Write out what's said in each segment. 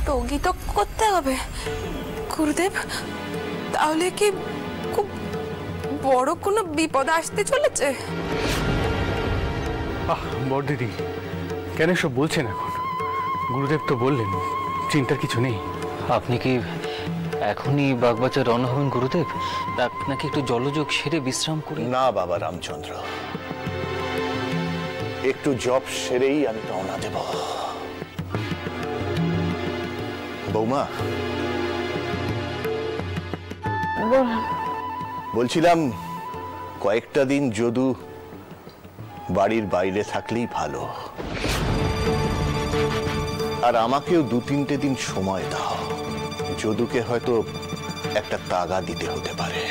স্থগিত করতে হবে গুরুদেব? তাহলে কি খুব বড় কোনো বিপদ আসতে চলেছে? বড়দিদি কেন সব বলছেন এখন? গুরুদেব তো বললেন চিন্তার কিছু নেই। আপনি কি এখনই বাগবাজার রওনা হবেন গুরুদেব, নাকি একটু জলযোগ সেরে বিশ্রাম করে? না বাবা রামচন্দ্র, একটু জপ সেরেই আমি রওনা দেব। বৌমা, বলছিলাম কয়েকটা দিন যদু বাড়ির বাইরে থাকলেই ভালো, আর আমাকেও 2-3 দিন সময় দাও। যদুকে হয়তো একটা তাগা দিতে হতে পারে।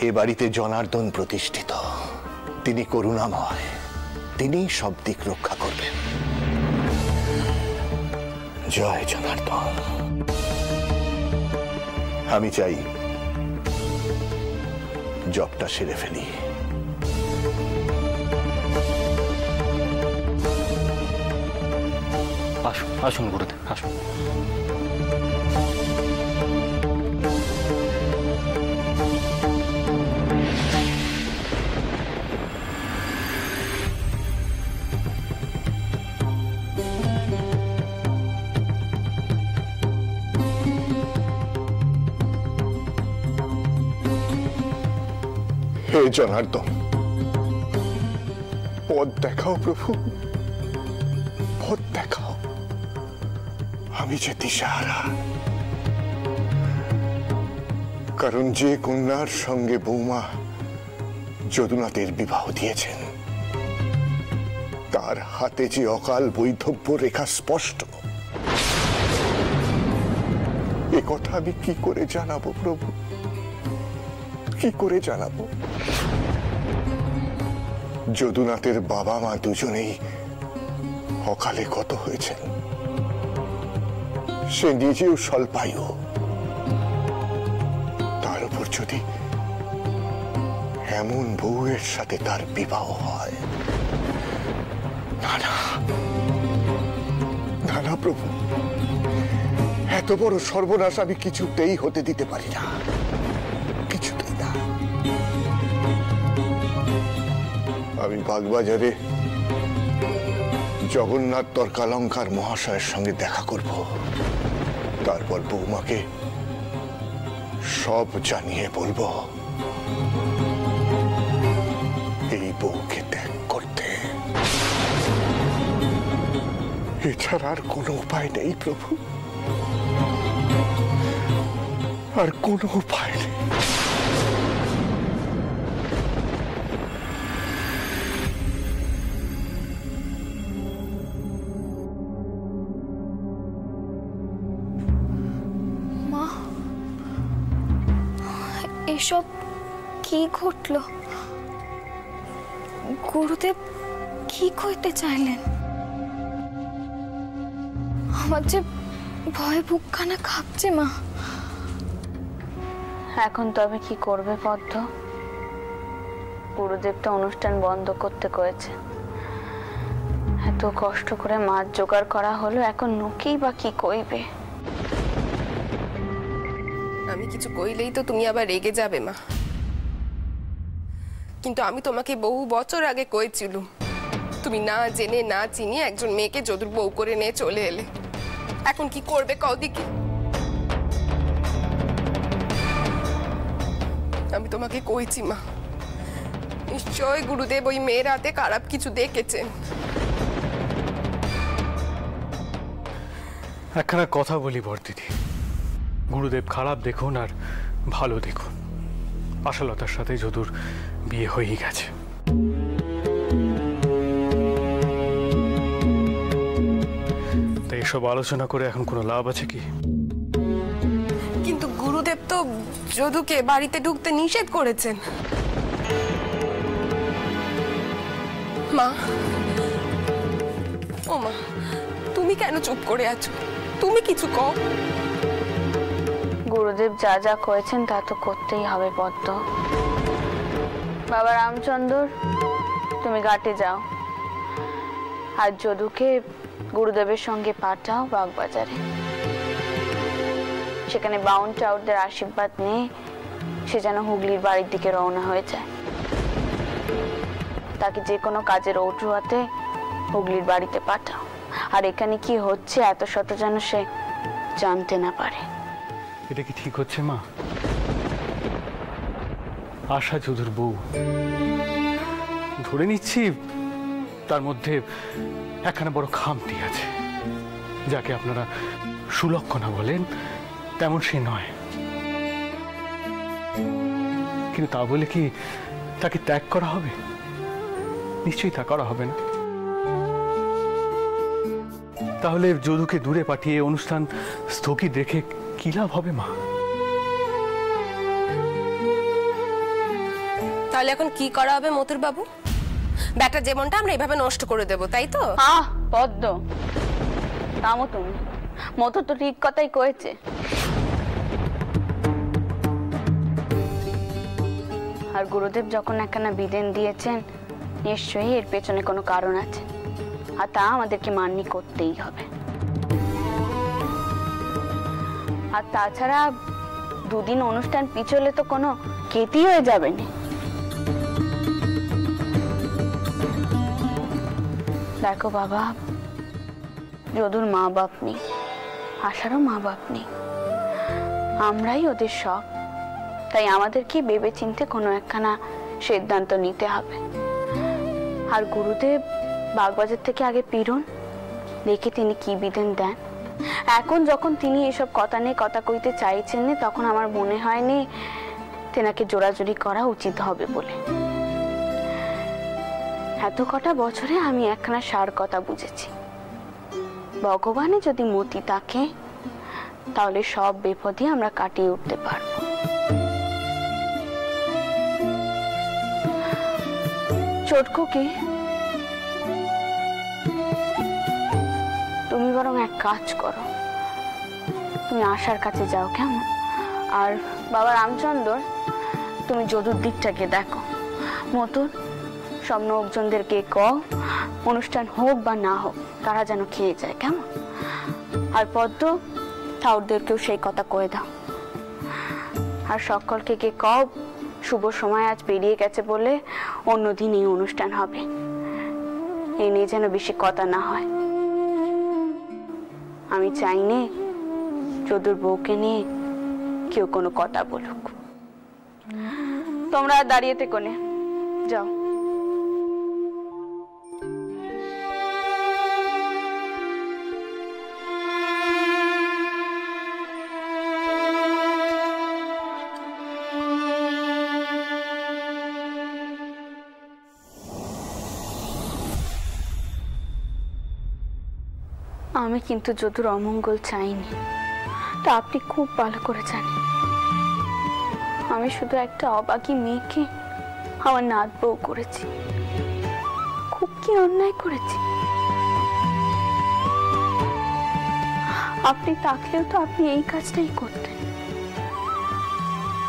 এ বাড়িতে জনার্দন প্রতিষ্ঠিত, তিনি করুণাময়, তিনি সব দিক রক্ষা করবেন। জয় জনার্দন। আমি চাই জবটা সেরে ফেলি। আসুন আসুন গুরুদেব, আসুন। হে জনার্দন, পথ দেখাও প্রভু, পথ দেখাও। আমি যে দিশাহারা, কারণ যে কন্যার সঙ্গে বৌমা যদুনাথের বিবাহ দিয়েছেন তার হাতে যে অকাল বৈধব্য রেখা স্পষ্ট, এ কথা আমি কি করে জানাবো প্রভু, কি করে জানাবো? যদুনাথের বাবা মা দুজনেই অকালে গত হয়েছেন, সে নিজেও স্বল্পায়ু। তার উপর যদি এমন বউয়ের সাথে তার বিবাহ হয়, না না না না প্রভু, এত বড় সর্বনাশ আমি কিছুতেই হতে দিতে পারি না, কিছুতেই না। আমি বাগবাজারে জগন্নাথ তর্কালঙ্কার মহাশয়ের সঙ্গে দেখা করব, তারপর বৌমাকে সব জানিয়ে বলবো এই বউকে ত্যাগ করতে। এছাড়া আর কোনো উপায় নেই প্রভু, আর কোনো উপায় নেই। এসব কি ঘটলো? গুরুদেব কি কইতে চাইলেন? আমার যে ভয়ে বুকখানা কাঁপছে মা। এখন তবে কি করবে পদ্ম? গুরুদেব তো অনুষ্ঠান বন্ধ করতে কয়েছে, এত কষ্ট করে মাছ জোগাড় করা হলো, এখন নকেই বা কি কইবে? আমি কিছু কইলেই তো তুমি আবার রেগে যাবে মা, কিন্তু আমি তোমাকে বহু বছর আগে কইছিলুম, তুমি না জেনে না চিনি একজন মেয়েকে যদুর বউ করে নিয়ে চলে এলে। এখন কি করবে কও দেখি? আমি তোমাকে কইছি মা, নিশ্চয় গুরুদেব ওই মেয়ের হাতে খারাপ কিছু দেখেছেন। একখানা কথা বলি বড়দিদি, গুরুদেব খারাপ দেখুন আর ভালো দেখুন, আশালতার সাথে যদুর বিয়ে হয়েই গেছে। তাই এসব আলোচনা করে এখন কোনো লাভ আছে কি? কিন্তু গুরুদেব তো যদুকে বাড়িতে ঢুকতে নিষেধ করেছেন। মা, ও মা, তুমি কেন চুপ করে আছো? তুমি কিছু কও। গুরুদেব যা যা করেছেন তা তো করতেই হবে পদ্ম। বাবা রামচন্দ্র, তুমি ঘাটে যাও, আর যদুকে গুরুদেবের সঙ্গে পাঠাও বাগবাজারে। সেখানে বাউন টাউটদের আশীর্বাদ নিয়ে সে যেন হুগলির বাড়ির দিকে রওনা হয়ে যায়। তাকে যে কোনো কাজের অজুহাতে হুগলির বাড়িতে পাঠাও। আর এখানে কি হচ্ছে এত শত যেন সে জানতে না পারে। এটা কি ঠিক হচ্ছে মা? আশা যদুর বউ, ধরে নিচ্ছি তার মধ্যে একখানা বড় খামতি আছে। যাকে আপনারা সুলক্ষণা বলেন তেমন সে নয়, কিন্তু তা বলে কি তাকে ত্যাগ করা হবে? নিশ্চয়ই তা করা হবে না। তাহলে যদুকে দূরে পাঠিয়ে অনুষ্ঠান স্থগিত রেখে কি লাভ হবে মা? তাহলে এখন কি করা হবে মতুর বাবু? ব্যাটা যেমনটা আমরা এইভাবে নষ্ট করে দেব, তাই তো? পদ্ম, থামো তুমি। মতো তো ঠিক কথাই কয়েছে। আর গুরুদেব যখন একখানা বিধান দিয়েছেন, নিশ্চয়ই এর পেছনে কোনো কারণ আছে, আর তা আমাদেরকে মান্য করতেই হবে। আর তাছাড়া দুদিন অনুষ্ঠান পিছলে তো কোনো কেতি হয়ে যাবে না। দেখো বাবা, যদুর মা বাপ নেই, আশারও মা বাপ নেই, আমরাই ওদের সব। তাই আমাদেরকে ভেবে চিনতে কোনো একখানা সিদ্ধান্ত নিতে হবে। আর গুরুদেব বাগবাজার থেকে আগে পিরন, দেখে তিনি কি বিধান দেন। এখন যখন তিনি এসব কথা নিয়ে কথা কইতে চাইছেন না, তখন আমার মনে হয়নি তেনাকে জোরাজোরি করা উচিত হবে বলে। এত কটা বছরে আমি একখানা সার কথা বুঝেছি, ভগবানে যদি মতি থাকে তাহলে সব বিপদই আমরা কাটিয়ে উঠতে পারব। চটকুকে তুমি বরং এক কাজ করো, তুমি আশার কাছে যাও, কেমন? আর বাবা রামচন্দ্র, তুমি যদুর দিকটাকে দেখো। মতুর সব লোকজনদেরকে কও, অনুষ্ঠান হোক বা না হোক তারা যেন খেয়ে যায়, কেমন? আর পদ্ম, ঠাউরদেরকেও সেই কথা কয়ে দাও। আর সকলকে কে কও, শুভ সময় আজ পেরিয়ে গেছে বলে অন্যদিন এই অনুষ্ঠান হবে, এই নিয়ে যেন বেশি কথা না হয়। আমি চাই নে যদুর বউকে নিয়ে কেউ কোনো কথা বলুক। তোমরা দাঁড়িয়ে থেকো নে, যাও। আমি কিন্তু যদুর অমঙ্গল চাইনি, তা আপনি খুব ভালো করে জানেন। আমি শুধু একটা অবাকি মেয়েকে আমার নাত বউ করেছি, খুব কি অন্যায় করেছি। আপনি থাকলেও তো আপনি এই কাজটাই করতেন,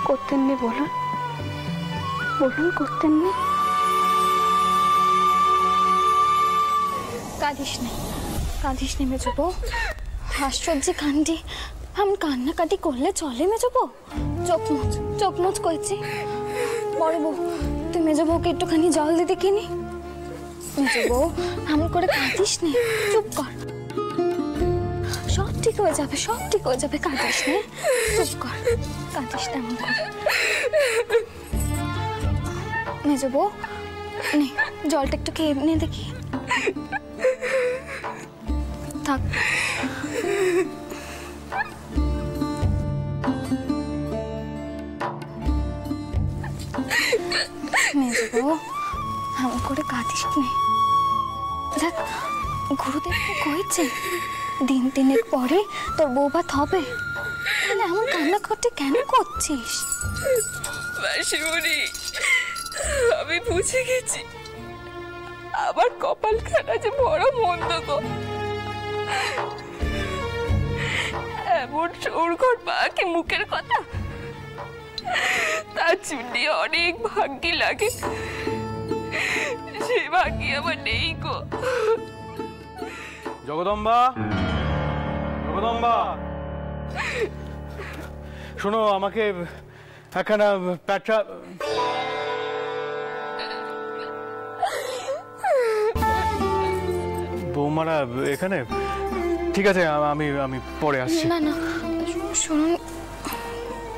করতেন না? বলুন বলুন, করতেন না? কাঁদিস না, কাঁদিস নে মেজো বউ। আশ্চর্য কান্দি, আমি কান্নাকাটি করলে চলে মেজো বউ? চোখ মুচ কইছি। বড় বউ, তুই মেজো বউকে একটুখানি জল দিতে কিনি। মেজো বউ, এমন করে কাঁদিস নে, চুপ কর। সব ঠিক হয়ে যাবে, সব ঠিক হয়ে যাবে, কাঁদিস নে, চুপ কর, কাঁদিস না এমন করে। মেজো বউ, নে জলটা একটু খেয়ে নে দেখি। থাক, মেজো বউ, এমন করে কাঁদিস নে। দেখ, গুরুদেবকে কয়েছে দিন তিনেক পরে তোর বউভাত হবে, তাহলে এমন কান্নাকাটি কেন করছিস? মাসিমণি, আমি বুঝে গেছি আমার কপালখানা যে বড় মন্দ গো। এমন সৌরঘর পাখি মুখের কথা তার চুন্ডি অনেক ভাগ্যি লাগে, সে ভাগ্যি আমার নেই গো। জগদম্বা, জগদম্বা, শোনো, আমাকে একখানা প্যাঁচা। বৌমারা এখানে? ঠিক আছে, আমি আমি পরে আসছি। না না, শুনুন,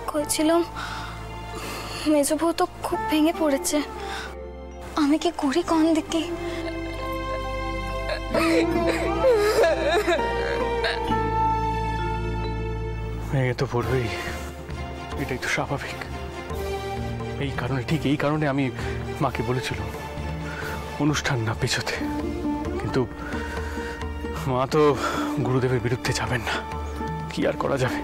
কইছিলাম মেজো বউ তো খুব ভেঙে পড়েছে, আমি কি করি কোন দিকে? ভেঙে তো পড়বেই, এটাই তো স্বাভাবিক। এই কারণে, ঠিক এই কারণে আমি মাকে বলেছিল অনুষ্ঠান না পেছোতে, কিন্তু মা তো গুরুদেবের বিরুদ্ধে যাবেন না, কি আর করা যাবে।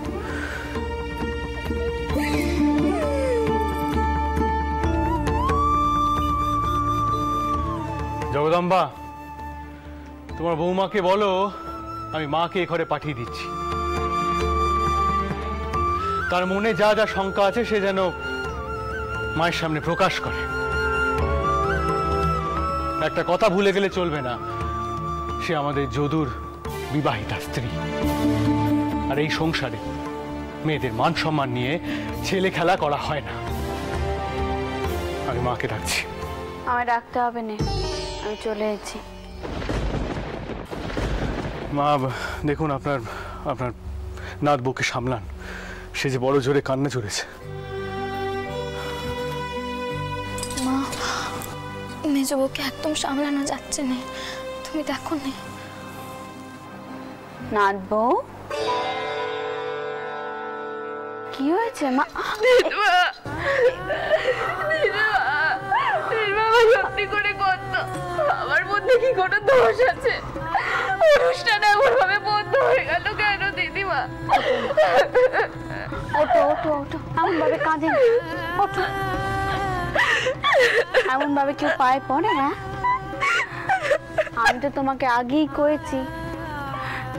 জগদম্বা, তোমার বৌমাকে বলো আমি মাকে এ ঘরে পাঠিয়ে দিচ্ছি। তার মনে যা যা শঙ্কা আছে সে যেন মায়ের সামনে প্রকাশ করে। একটা কথা ভুলে গেলে চলবে না, সে আমাদের যদুর বিবাহিতা স্ত্রী, আর এই সংসারে মেয়েদের মান সম্মান নিয়ে ছেলে খেলা করা হয় না। আমি মাকে ডাকছি। আমায় ডাকতে হবে না, আমি চলে এসেছি। মা, দেখুন, আপনার আপনার নাত বউকে সামলান, সে যে বড় জোরে কান্না জুড়েছে। মা, মেজো বউকে একদম সামলানো যাচ্ছে না, তুমি দেখো না। নাত বউ, কি হয়েছে মা? সত্যি করে করতো, আমার মধ্যে কি কোনো দোষ আছে? অনুষ্ঠান এমন ভাবে বন্ধ হয়ে গেল কেন দিদিমা? ওঠো ওঠো ওঠো, এমন ভাবে কাঁদে না, ওঠো। এমন ভাবে কেউ পায়ে পড়ে? হ্যাঁ, আমি তো তোমাকে আগেই করেছি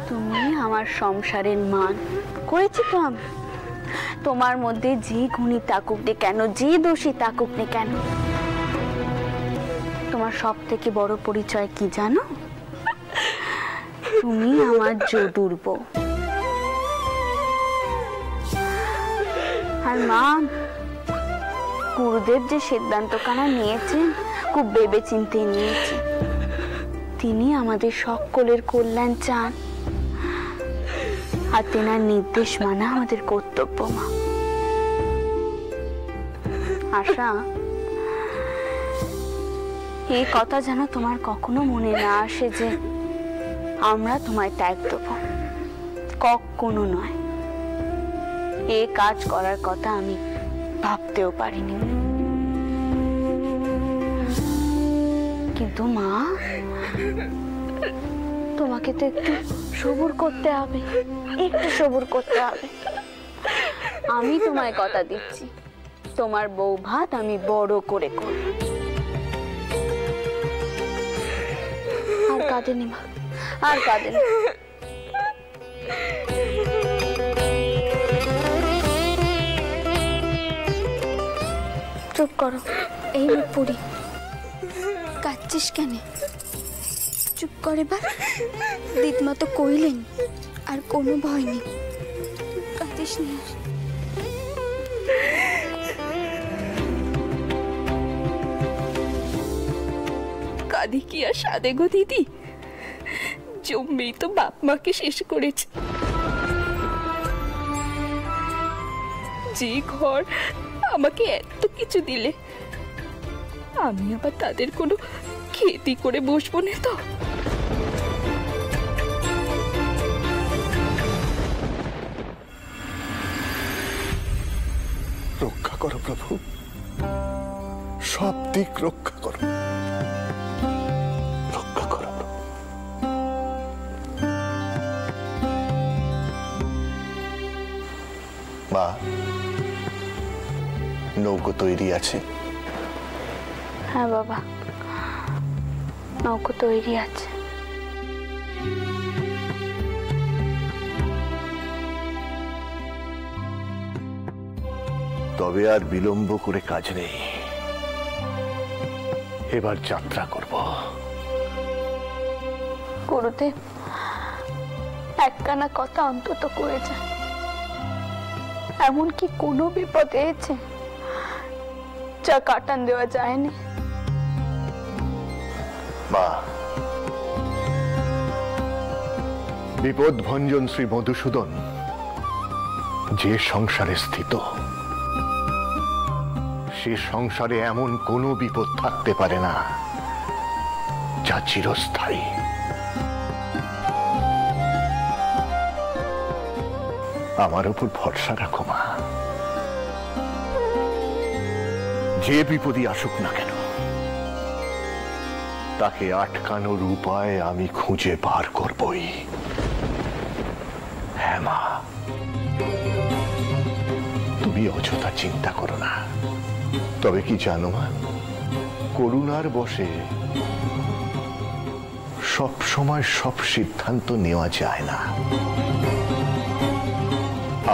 তুমি আমার সংসারের মান। করেছি তো আমি। তোমার মধ্যে যে গুণী থাকুক নে কেন, যে দোষী থাকুক নে কেন, তোমার সব থেকে বড় পরিচয় কি জানো? তুমি আমার যদুর বউ। আর মা, গুরুদেব যে সিদ্ধান্তখানা নিয়েছেন খুব ভেবে চিন্তে নিয়েছেন। তিনি আমাদের সকলের কল্যাণ চান, আর তেনার নির্দেশ মানা আমাদের কর্তব্য। মা, আশা, এই কথা যেন তোমার কখনো মনে না আসে যে আমরা তোমায় ত্যাগ দেব, কখনো নয়। এ কাজ করার কথা আমি ভাবতেও পারিনি। কিন্তু মা, তোমাকে তো একটু সবুর করতে হবে, একটু সবুর করতে হবে। আমি তোমায় কথা দিচ্ছি, তোমার বউ ভাত আমি বড় করে করব। আর কাঁদেনি মা, আর কাঁদেনি। চুপ করো, এই মুখ পুরি, কাঁদছিস কেন? চুপ করে এবার, দিদিমা তো কইলেন আর কোনো ভয় নেই, কাঁদিস না। কাঁদি কি আর সাদে গো দিদি? জম্মেই তো বাপ মাকে শেষ করেছে। যে ঘর আমাকে এত কিছু দিলে, আমি আবার তাদের কোনো খেতি করে বসবো না তো? রক্ষা করো প্রভু, সব দিক রক্ষা করো, রক্ষা করো। মা, নৌকো তৈরি আছে? হ্যাঁ বাবা, নৌকো তৈরি আছে। তবে আর বিলম্ব করে কাজ নেই, এবার যাত্রা করব। গুরুদেব, একখানা কথা অন্তত কয়ে যায়। এমন কি কোনো বিপদ এসেছে যা কাটান দেওয়া যায়নি? মা, বিপদ ভঞ্জন শ্রী মধুসূদন যে সংসারে স্থিত, সে সংসারে এমন কোনো বিপদ থাকতে পারে না যা চিরস্থায়ী। আমার উপর ভরসা রাখো মা। যে বিপদই আসুক না কেন, তাকে আটকানোর উপায় আমি খুঁজে বার করবই। হ্যাঁ মা, তুমি অযথা চিন্তা করো না। তবে কি জানো মা, করুণার বশে সব সময় সব সিদ্ধান্ত নেওয়া যায় না।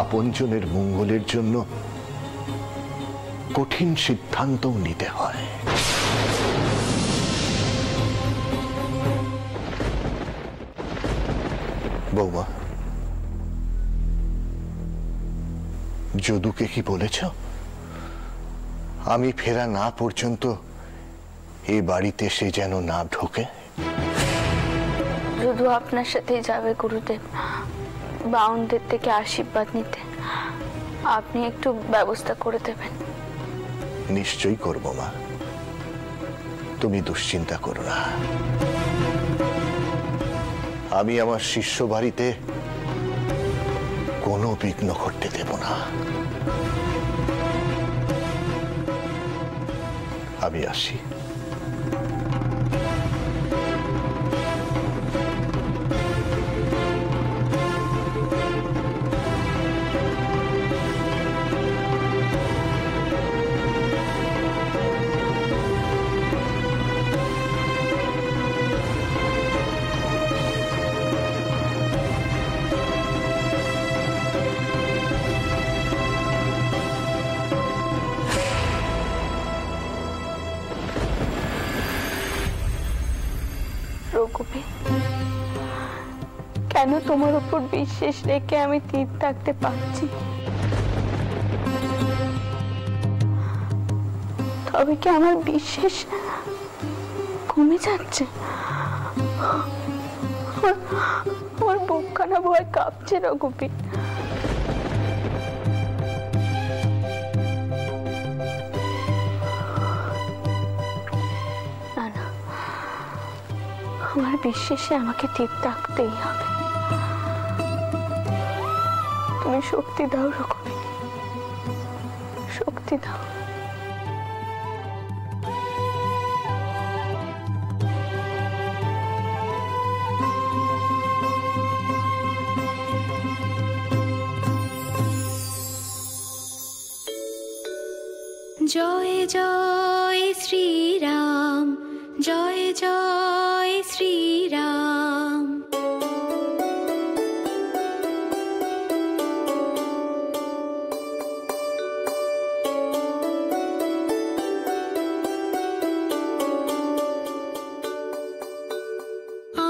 আপনজনের মঙ্গলের জন্য কঠিন সিদ্ধান্তও নিতে হয়। বৌমা, যদুকে কি বলেছ আমি ফেরা না পর্যন্ত এই বাড়িতে সে যেন না ঢোকে? যদু আপনার সাথেই যাবে গুরুদেব, বাউনদের থেকে আশীর্বাদ নিতে। আপনি একটু ব্যবস্থা করে দেবেন। নিশ্চয়ই করব মা, তুমি দুশ্চিন্তা করো না। আমি আমার শিষ্য বাড়িতে কোনো বিঘ্ন ঘটতে দেব না। আমি আসি। রঘুবীর, কেন তোমার উপর বিশ্বাস রেখে আমি তীর থাকতে পারছি? তবে কি আমার বিশ্বাস কমে যাচ্ছে? আমার বুকখানা ভয় কাঁপছে রঘুবীর। না না, আমার বিশ্বাসে আমাকে ঠিক থাকতেই হবে। তুমি শক্তি দাও রঘুবীর, শক্তি দাও। জয় জয় শ্রীরাম, জয় জয় শ্রীরাম।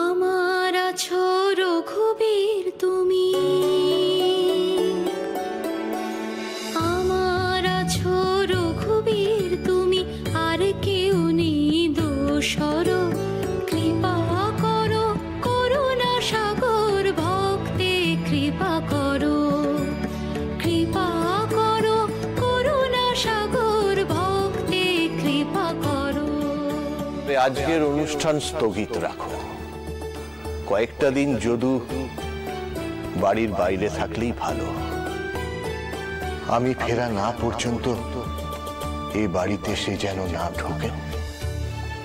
আমার আছো রঘুবীর তুমি, আমার আছো রঘুবীর তুমি, আর কেউ নেই দোসর। কৃপা করো করুণা সাগর, ভক্তে কৃপা করো, কৃপা করো করুণা সাগর, ভক্তে কৃপা করো। আজকের অনুষ্ঠান স্থগিত রাখো। কয়েকটা দিন যদু বাড়ির বাইরে থাকলেই ভালো। আমি ফেরা না পর্যন্ত এই বাড়িতে সে যেন না ঢোকে।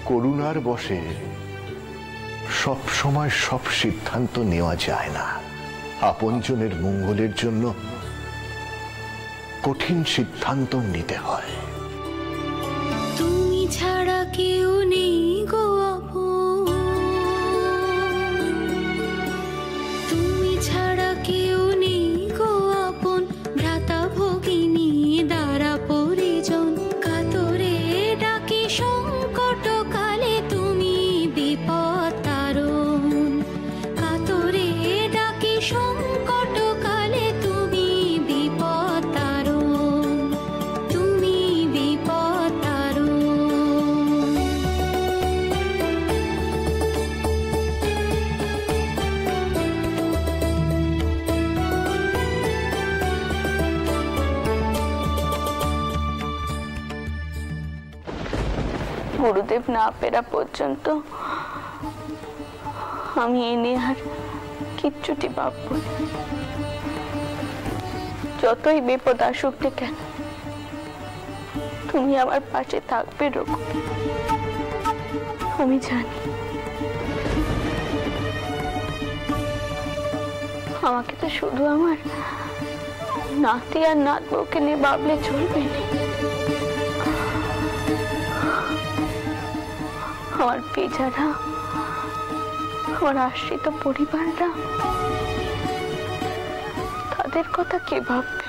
করুণার বশে সব সময় সব সিদ্ধান্ত নেওয়া যায় না। আপনজনের মঙ্গলের জন্য কঠিন সিদ্ধান্ত নিতে হয়। তুমি ছাড়া কেউ নেই গো আপন, তুমি ছাড়া কেউ নেই গো আপন। ভ্রাতা ভগিনী দ্বারা পরিজন, কাতরে ডাকি সংকট কালে তুমি বিপদ তারণ। কাতরে ডাকি গুরুদেব না ফেরা পর্যন্ত আমি এ নিয়ে আর কিচ্ছুটি ভাববো না। যতই বিপদ আসুক না কেন তুমি আমার পাশে থাকবে রঘু। আমি জানি আমাকে তো শুধু আমার নাতি আর নাতবউকে নিয়ে ভাবলে চলবে না। আমার পেজারা, আমার আশ্রিত পরিবাররা, তাদের কথা কে ভাববে?